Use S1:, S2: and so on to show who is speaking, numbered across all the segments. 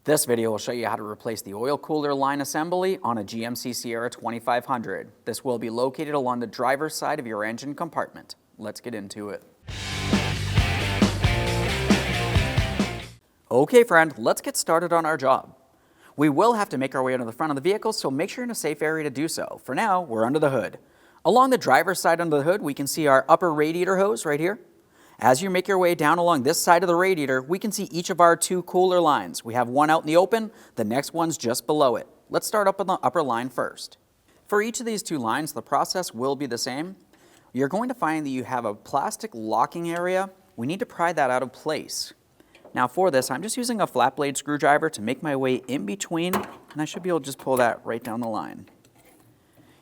S1: This video will show you how to replace the oil cooler line assembly on a GMC Sierra 2500. This will be located along the driver's side of your engine compartment. Let's get into it. Okay friend, let's get started on our job. We will have to make our way under the front of the vehicle, so make sure you're in a safe area to do so. For now, we're under the hood. Along the driver's side under the hood, we can see our upper radiator hose right here. As you make your way down along this side of the radiator, we can see each of our two cooler lines. We have one out in the open, the next one's just below it. Let's start up on the upper line first. For each of these two lines, the process will be the same. You're going to find that you have a plastic locking area. We need to pry that out of place. Now for this, I'm just using a flat blade screwdriver to make my way in between, and I should be able to just pull that right down the line.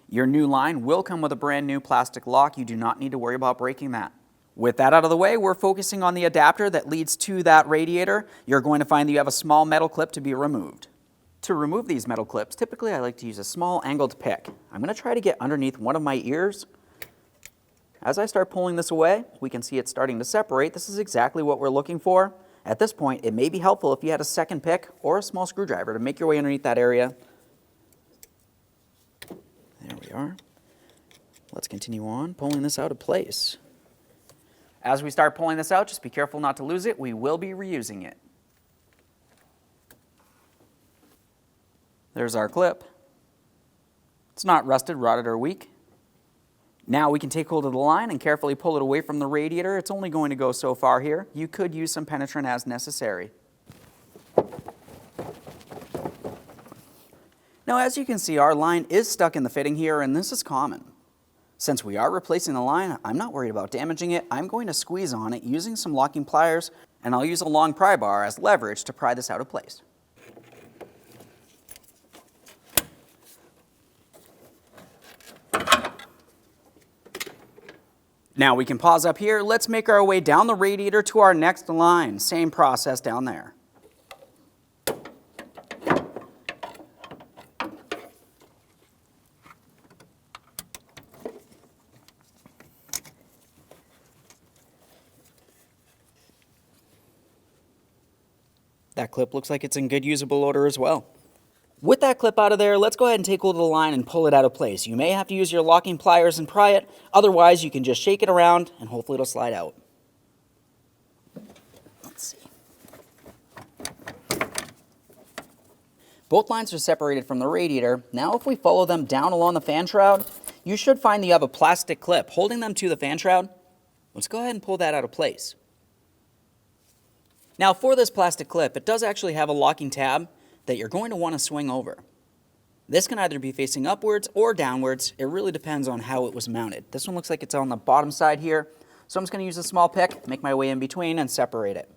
S1: Your new line will come with a brand new plastic lock. You do not need to worry about breaking that. With that out of the way, we're focusing on the adapter that leads to that radiator. You're going to find that you have a small metal clip to be removed. To remove these metal clips, typically I like to use a small angled pick. I'm going to try to get underneath one of my ears. As I start pulling this away, we can see it starting to separate. This is exactly what we're looking for. At this point, it may be helpful if you had a second pick or a small screwdriver to make your way underneath that area. There we are. Let's continue on pulling this out of place. As we start pulling this out, just be careful not to lose it. We will be reusing it. There's our clip. It's not rusted, rotted, or weak. Now we can take hold of the line and carefully pull it away from the radiator. It's only going to go so far here. You could use some penetrant as necessary. Now as you can see, our line is stuck in the fitting here, and this is common. Since we are replacing the line, I'm not worried about damaging it. I'm going to squeeze on it using some locking pliers, and I'll use a long pry bar as leverage to pry this out of place. Now we can pause up here. Let's make our way down the radiator to our next line. Same process down there. That clip looks like it's in good usable order as well. With that clip out of there, let's go ahead and take hold of the line and pull it out of place. You may have to use your locking pliers and pry it. Otherwise, you can just shake it around and hopefully it'll slide out. Let's see. Both lines are separated from the radiator. Now if we follow them down along the fan shroud, you should find that you have a plastic clip holding them to the fan shroud. Let's go ahead and pull that out of place. Now for this plastic clip, it does actually have a locking tab that you're going to want to swing over. This can either be facing upwards or downwards. It really depends on how it was mounted. This one looks like it's on the bottom side here, so I'm just going to use a small pick, make my way in between, and separate it.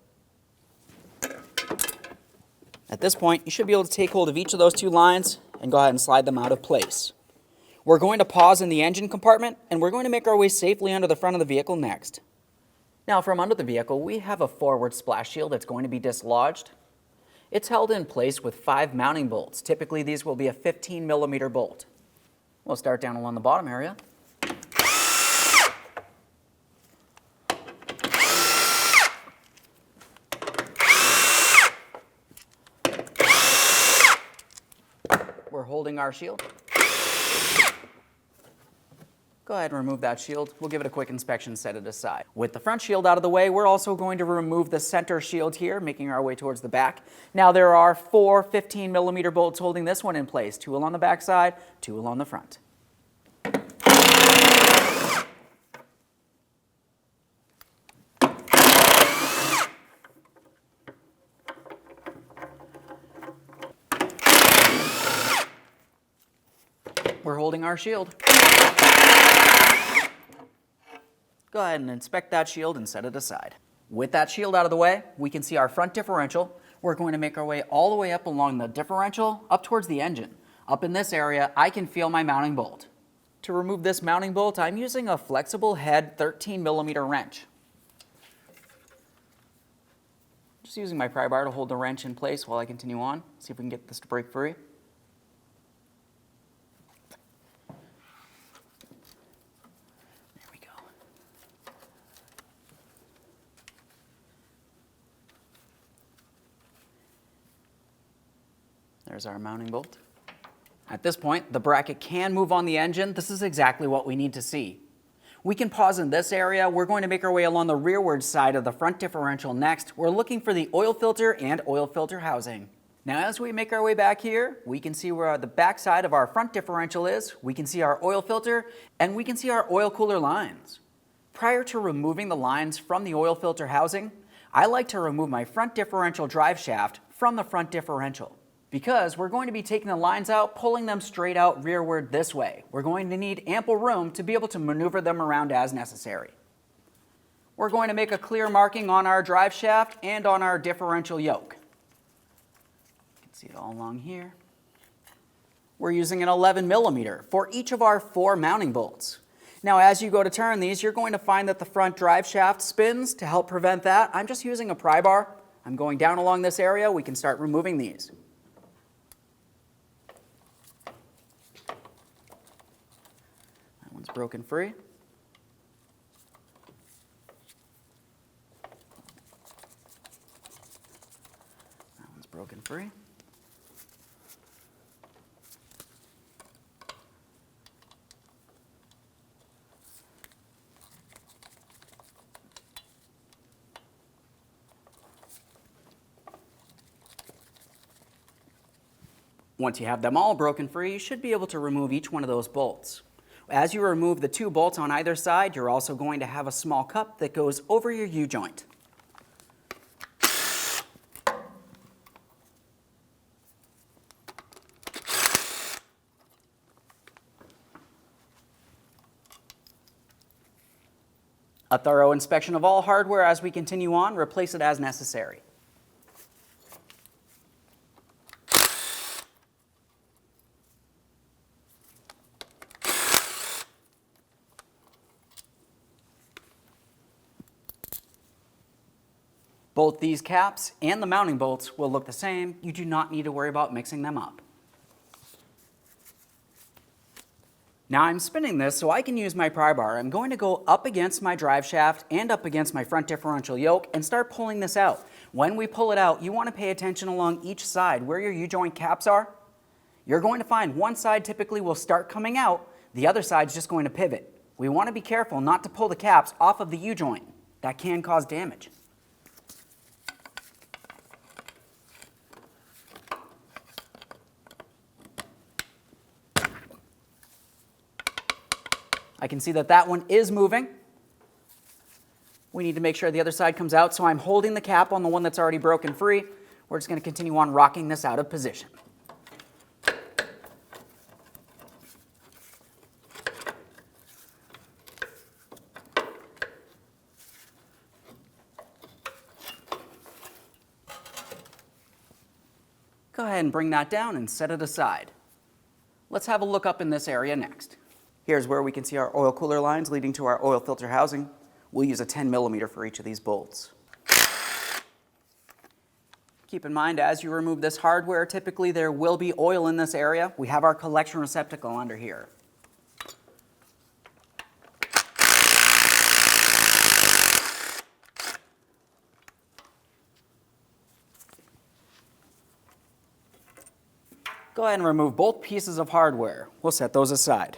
S1: At this point, you should be able to take hold of each of those two lines and go ahead and slide them out of place. We're going to pause in the engine compartment, and we're going to make our way safely under the front of the vehicle next. Now from under the vehicle, we have a forward splash shield that's going to be dislodged. It's held in place with 5 mounting bolts. Typically these will be a 15mm bolt. We'll start down along the bottom area. We're holding our shield. Go ahead and remove that shield. We'll give it a quick inspection, set it aside. With the front shield out of the way, we're also going to remove the center shield here, making our way towards the back. Now there are 4 15mm bolts holding this one in place, 2 along the back side, 2 along the front. We're holding our shield. Go ahead and inspect that shield and set it aside. With that shield out of the way, we can see our front differential. We're going to make our way all the way up along the differential, up towards the engine. Up in this area, I can feel my mounting bolt. To remove this mounting bolt, I'm using a flexible head 13mm wrench. Just using my pry bar to hold the wrench in place while I continue on. See if we can get this to break free. There's our mounting bolt. At this point, the bracket can move on the engine. This is exactly what we need to see. We can pause in this area. We're going to make our way along the rearward side of the front differential next. We're looking for the oil filter and oil filter housing. Now as we make our way back here, we can see where the back side of our front differential is. We can see our oil filter and we can see our oil cooler lines. Prior to removing the lines from the oil filter housing, I like to remove my front differential drive shaft from the front differential, because we're going to be taking the lines out, pulling them straight out rearward this way. We're going to need ample room to be able to maneuver them around as necessary. We're going to make a clear marking on our drive shaft and on our differential yoke. You can see it all along here. We're using an 11 millimeter for each of our 4 mounting bolts. Now as you go to turn these, you're going to find that the front drive shaft spins. To help prevent that, I'm just using a pry bar. I'm going down along this area. We can start removing these. That one's broken free. That one's broken free. Once you have them all broken free, you should be able to remove each one of those bolts. As you remove the 2 bolts on either side, you're also going to have a small cup that goes over your U-joint. A thorough inspection of all hardware as we continue on. Replace it as necessary. Both these caps and the mounting bolts will look the same. You do not need to worry about mixing them up. Now I'm spinning this so I can use my pry bar. I'm going to go up against my drive shaft and up against my front differential yoke and start pulling this out. When we pull it out, you want to pay attention along each side where your U-joint caps are. You're going to find one side typically will start coming out, the other side's just going to pivot. We want to be careful not to pull the caps off of the U-joint. That can cause damage. I can see that that one is moving. We need to make sure the other side comes out, so I'm holding the cap on the one that's already broken free. We're just going to continue on rocking this out of position. Go ahead and bring that down and set it aside. Let's have a look up in this area next. Here's where we can see our oil cooler lines leading to our oil filter housing. We'll use a 10 millimeter for each of these bolts. Keep in mind, as you remove this hardware, typically there will be oil in this area. We have our collection receptacle under here. Go ahead and remove both pieces of hardware. We'll set those aside.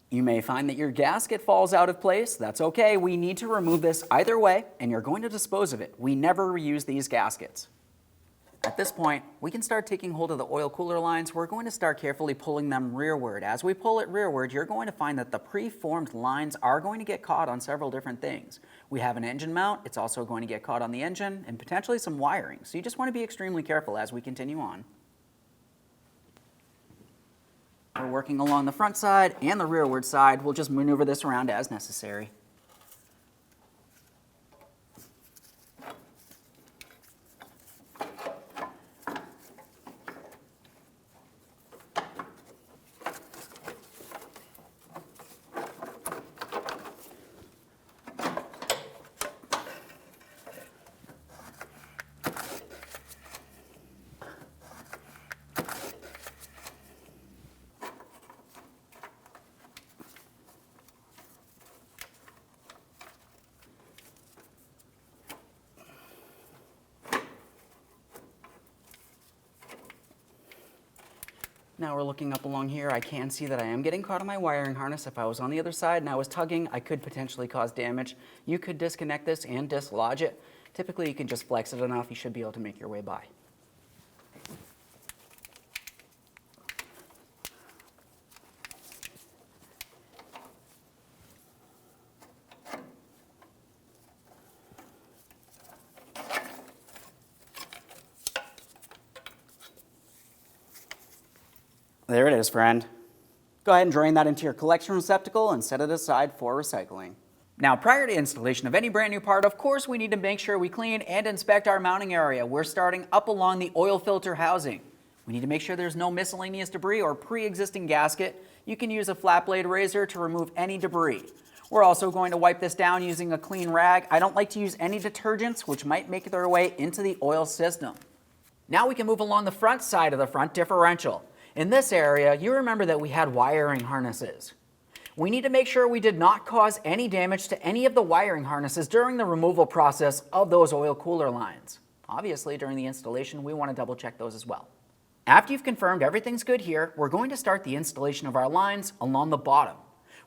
S1: You may find that your gasket falls out of place. That's okay. We need to remove this either way, and you're going to dispose of it. We never reuse these gaskets. At this point, we can start taking hold of the oil cooler lines. We're going to start carefully pulling them rearward. As we pull it rearward, you're going to find that the pre-formed lines are going to get caught on several different things. We have an engine mount. It's also going to get caught on the engine and potentially some wiring. So you just want to be extremely careful as we continue on. We're working along the front side and the rearward side. We'll just maneuver this around as necessary. Now we're looking up along here. I can see that I am getting caught on my wiring harness. If I was on the other side and I was tugging, I could potentially cause damage. You could disconnect this and dislodge it. Typically, you can just flex it enough. You should be able to make your way by. There it is, friend. Go ahead and drain that into your collection receptacle and set it aside for recycling. Now, prior to installation of any brand new part, of course, we need to make sure we clean and inspect our mounting area. We're starting up along the oil filter housing. We need to make sure there's no miscellaneous debris or pre-existing gasket. You can use a flat blade razor to remove any debris. We're also going to wipe this down using a clean rag. I don't like to use any detergents, which might make their way into the oil system. Now we can move along the front side of the front differential. In this area, you remember that we had wiring harnesses. We need to make sure we did not cause any damage to any of the wiring harnesses during the removal process of those oil cooler lines. Obviously, during the installation, we want to double check those as well. After you've confirmed everything's good here, we're going to start the installation of our lines along the bottom.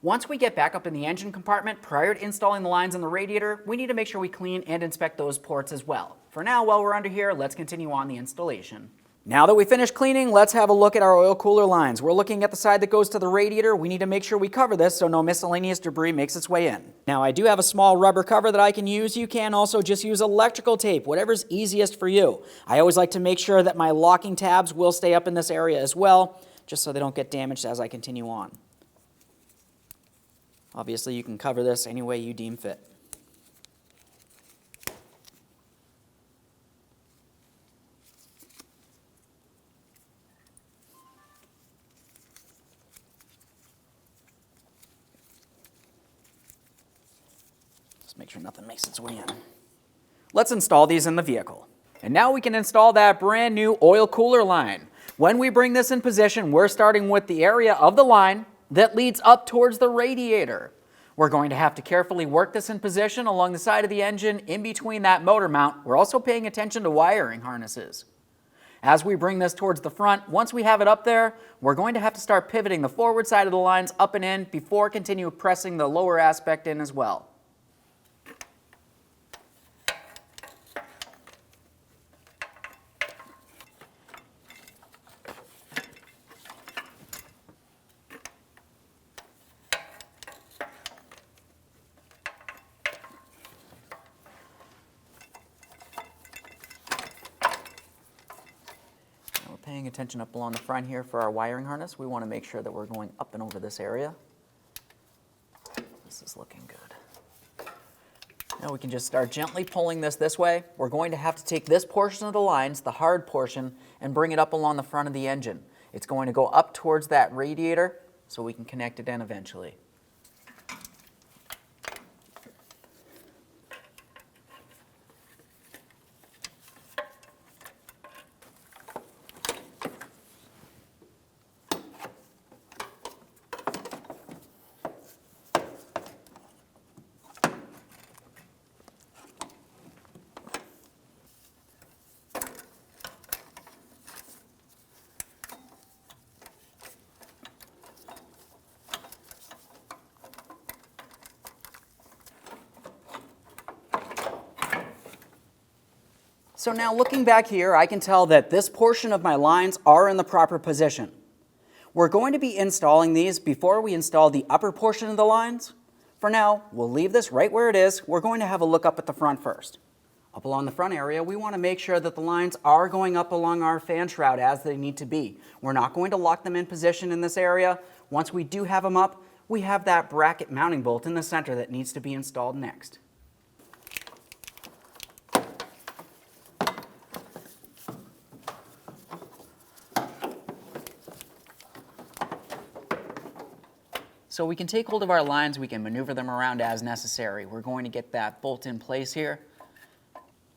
S1: Once we get back up in the engine compartment, prior to installing the lines in the radiator, we need to make sure we clean and inspect those ports as well. For now, while we're under here, let's continue on the installation. Now that we finished cleaning, let's have a look at our oil cooler lines. We're looking at the side that goes to the radiator. We need to make sure we cover this so no miscellaneous debris makes its way in. Now, I do have a small rubber cover that I can use. You can also just use electrical tape, whatever's easiest for you. I always like to make sure that my locking tabs will stay up in this area as well, just so they don't get damaged as I continue on. Obviously, you can cover this any way you deem fit. Make sure nothing makes its way in. Let's install these in the vehicle. And now we can install that brand new oil cooler line. When we bring this in position, we're starting with the area of the line that leads up towards the radiator. We're going to have to carefully work this in position along the side of the engine in between that motor mount. We're also paying attention to wiring harnesses. As we bring this towards the front, once we have it up there, we're going to have to start pivoting the forward side of the lines up and in before continue pressing the lower aspect in as well. Paying attention up along the front here for our wiring harness. We want to make sure that we're going up and over this area. This is looking good. Now we can just start gently pulling this way. We're going to have to take this portion of the lines, the hard portion, and bring it up along the front of the engine. It's going to go up towards that radiator so we can connect it in eventually. So now looking back here, I can tell that this portion of my lines are in the proper position. We're going to be installing these before we install the upper portion of the lines. For now, we'll leave this right where it is. We're going to have a look up at the front first. Up along the front area, we want to make sure that the lines are going up along our fan shroud as they need to be. We're not going to lock them in position in this area. Once we do have them up, we have that bracket mounting bolt in the center that needs to be installed next. So we can take hold of our lines, we can maneuver them around as necessary. We're going to get that bolt in place here.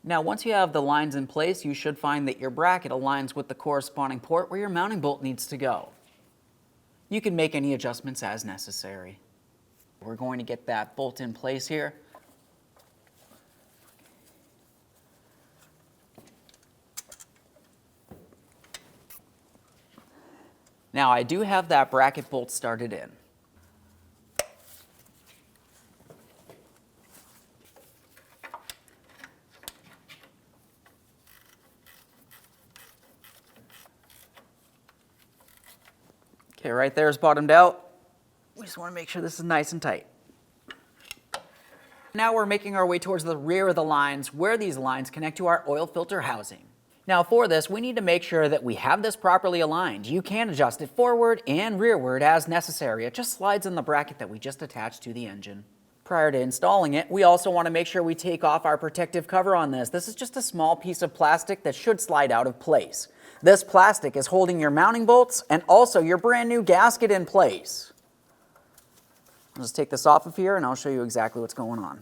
S1: Now once you have the lines in place, you should find that your bracket aligns with the corresponding port where your mounting bolt needs to go. You can make any adjustments as necessary. We're going to get that bolt in place here. Now I do have that bracket bolt started in. Okay, right there is bottomed out. We just want to make sure this is nice and tight. Now we're making our way towards the rear of the lines where these lines connect to our oil filter housing. Now for this, we need to make sure that we have this properly aligned. You can adjust it forward and rearward as necessary. It just slides in the bracket that we just attached to the engine. Prior to installing it, we also want to make sure we take off our protective cover on this. This is just a small piece of plastic that should slide out of place. This plastic is holding your mounting bolts and also your brand new gasket in place. I'll just take this off of here and I'll show you exactly what's going on.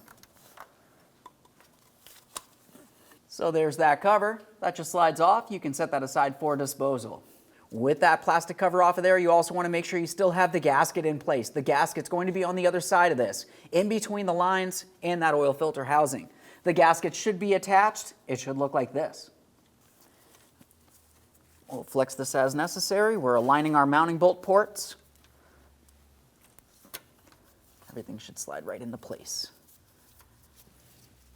S1: So there's that cover. That just slides off. You can set that aside for disposal. With that plastic cover off of there, you also want to make sure you still have the gasket in place. The gasket's going to be on the other side of this, in between the lines and that oil filter housing. The gasket should be attached. It should look like this. We'll flex this as necessary. We're aligning our mounting bolt ports. Everything should slide right into place.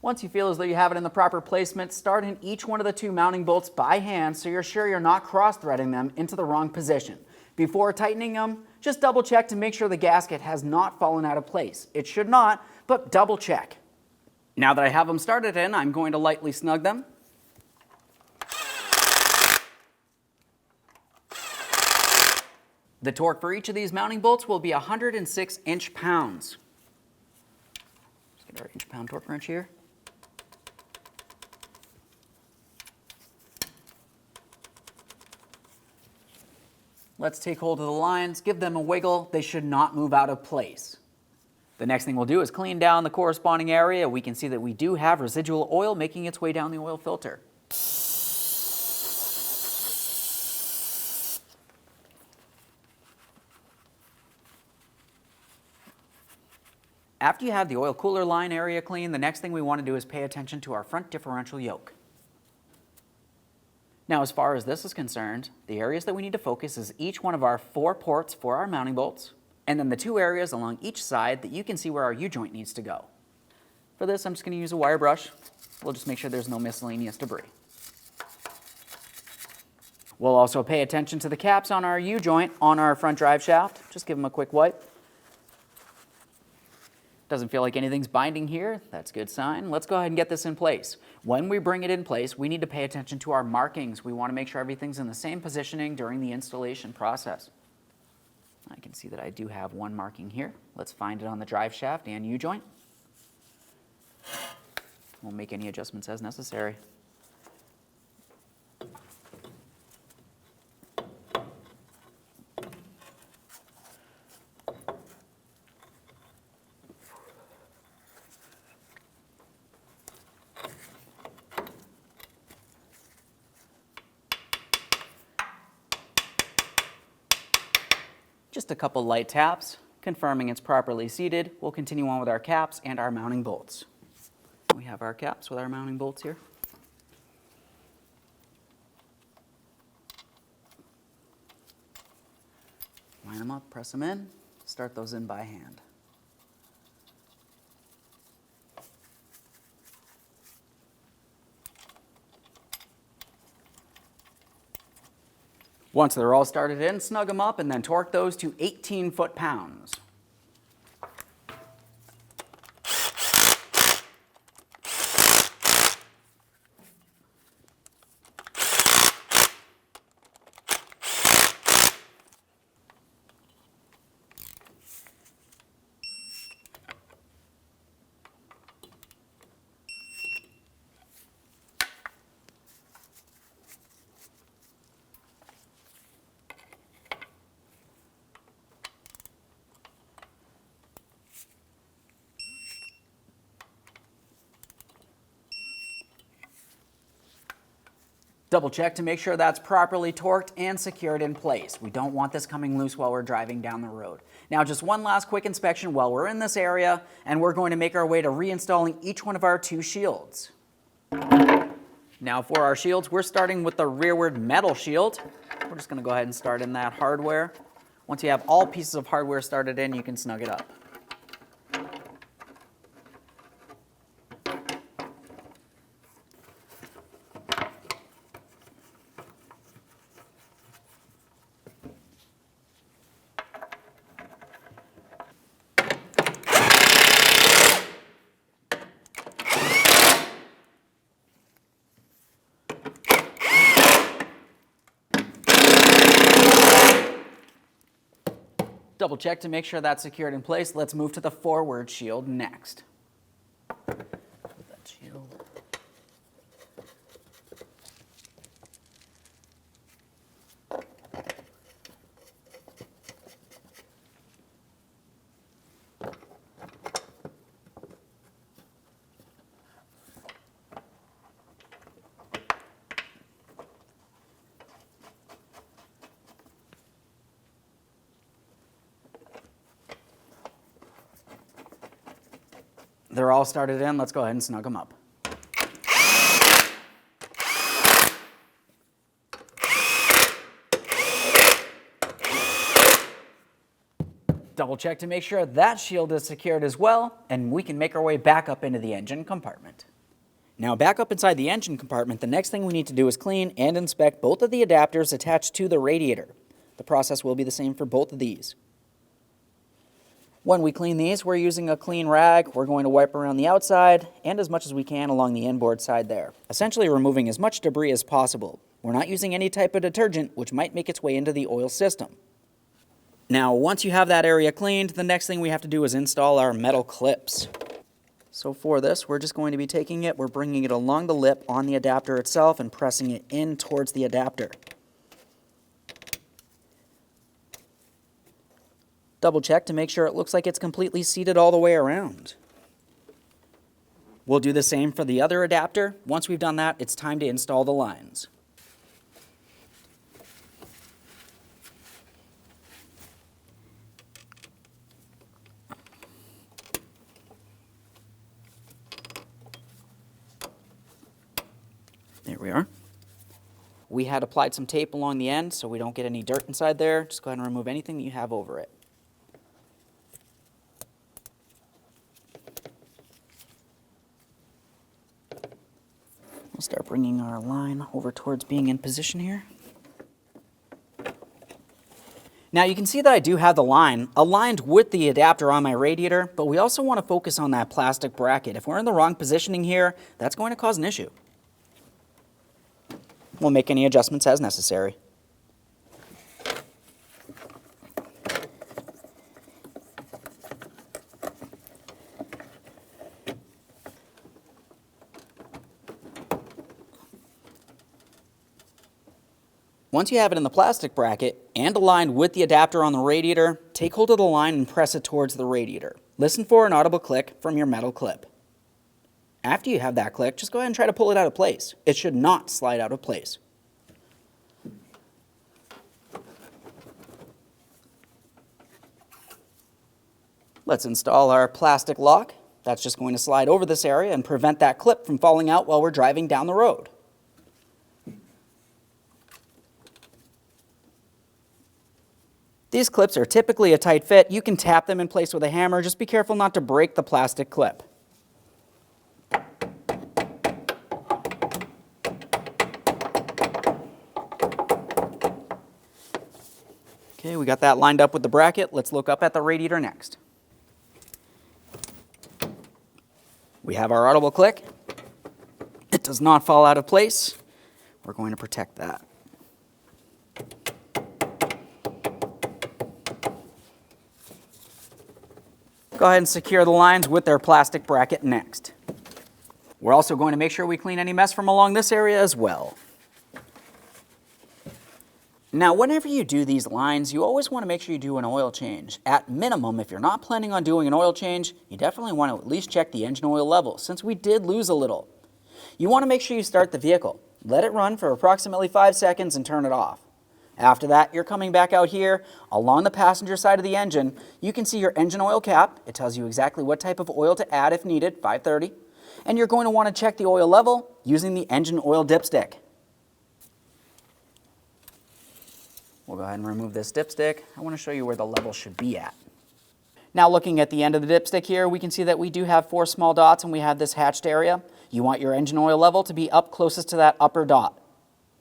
S1: Once you feel as though you have it in the proper placement, start in each one of the two mounting bolts by hand so you're sure you're not cross-threading them into the wrong position. Before tightening them, just double check to make sure the gasket has not fallen out of place. It should not, but double check. Now that I have them started in, I'm going to lightly snug them. The torque for each of these mounting bolts will be 106 inch-pounds. Let's get our inch-pound torque wrench here. Let's take hold of the lines, give them a wiggle. They should not move out of place. The next thing we'll do is clean down the corresponding area. We can see that we do have residual oil making its way down the oil filter. After you have the oil cooler line area clean, the next thing we want to do is pay attention to our front differential yoke. Now, as far as this is concerned, the areas that we need to focus is each one of our 4 ports for our mounting bolts, and then the 2 areas along each side that you can see where our U-joint needs to go. For this, I'm just going to use a wire brush. We'll just make sure there's no miscellaneous debris. We'll also pay attention to the caps on our U-joint on our front drive shaft. Just give them a quick wipe. Doesn't feel like anything's binding here. That's a good sign. Let's go ahead and get this in place. When we bring it in place, we need to pay attention to our markings. We want to make sure everything's in the same positioning during the installation process. I can see that I do have one marking here. Let's find it on the drive shaft and U-joint. We'll make any adjustments as necessary. Just a couple light taps, confirming it's properly seated. We'll continue on with our caps and our mounting bolts. We have our caps with our mounting bolts here. Line them up, press them in, start those in by hand. Once they're all started in, snug them up and then torque those to 18 foot-pounds. Double check to make sure that's properly torqued and secured in place. We don't want this coming loose while we're driving down the road. Now just one last quick inspection while we're in this area, and we're going to make our way to reinstalling each one of our 2 shields. Now for our shields, we're starting with the rearward metal shield. We're we're just going to go ahead and start in that hardware. Once you have all pieces of hardware started in, you can snug it up. Double check to make sure that's secured in place. Let's move to the forward shield next. Put that shield. They're all started in. Let's go ahead and snug them up. Double check to make sure that shield is secured as well, and we can make our way back up into the engine compartment. Now back up inside the engine compartment, the next thing we need to do is clean and inspect both of the adapters attached to the radiator. The process will be the same for both of these. When we clean these, we're using a clean rag. We're going to wipe around the outside and as much as we can along the inboard side there, essentially removing as much debris as possible. We're not using any type of detergent, which might make its way into the oil system. Now, once you have that area cleaned, the next thing we have to do is install our metal clips. So for this, we're just going to be taking it, we're bringing it along the lip on the adapter itself and pressing it in towards the adapter. Double check to make sure it looks like it's completely seated all the way around. We'll do the same for the other adapter. Once we've done that, it's time to install the lines. There we are. We had applied some tape along the end so we don't get any dirt inside there. Just go ahead and remove anything that you have over it. We'll start bringing our line over towards being in position here. Now you can see that I do have the line aligned with the adapter on my radiator, but we also want to focus on that plastic bracket. If we're in the wrong positioning here, that's going to cause an issue. We'll make any adjustments as necessary. Once you have it in the plastic bracket and aligned with the adapter on the radiator, take hold of the line and press it towards the radiator. Listen for an audible click from your metal clip. After you have that click, just go ahead and try to pull it out of place. It should not slide out of place. Let's install our plastic lock. That's just going to slide over this area and prevent that clip from falling out while we're driving down the road. These clips are typically a tight fit. You can tap them in place with a hammer. Just be careful not to break the plastic clip. Okay, we got that lined up with the bracket. Let's look up at the radiator next. We have our audible click. It does not fall out of place. We're going to protect that. Go ahead and secure the lines with their plastic bracket next. We're also going to make sure we clean any mess from along this area as well. Now, whenever you do these lines, you always want to make sure you do an oil change. At minimum, if you're not planning on doing an oil change, you definitely want to at least check the engine oil level, since we did lose a little. You want to make sure you start the vehicle. Let it run for approximately 5 seconds and turn it off. After that, you're coming back out here along the passenger side of the engine. You can see your engine oil cap. It tells you exactly what type of oil to add if needed, 530. And you're going to want to check the oil level using the engine oil dipstick. We'll go ahead and remove this dipstick. I want to show you where the level should be at. Now looking at the end of the dipstick here, we can see that we do have 4 small dots and we have this hatched area. You want your engine oil level to be up closest to that upper dot.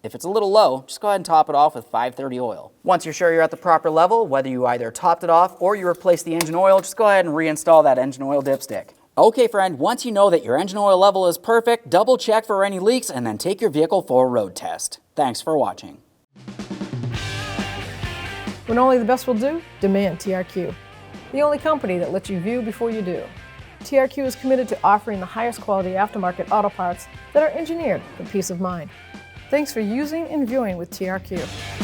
S1: If it's a little low, just go ahead and top it off with 530 oil. Once you're sure you're at the proper level, whether you either topped it off or you replaced the engine oil, just go ahead and reinstall that engine oil dipstick. Okay friend, once you know that your engine oil level is perfect, double check for any leaks and then take your vehicle for a road test. Thanks for watching.
S2: When only the best will do, demand TRQ. The only company that lets you view before you do. TRQ is committed to offering the highest quality aftermarket auto parts that are engineered for peace of mind. Thanks for using and viewing with TRQ.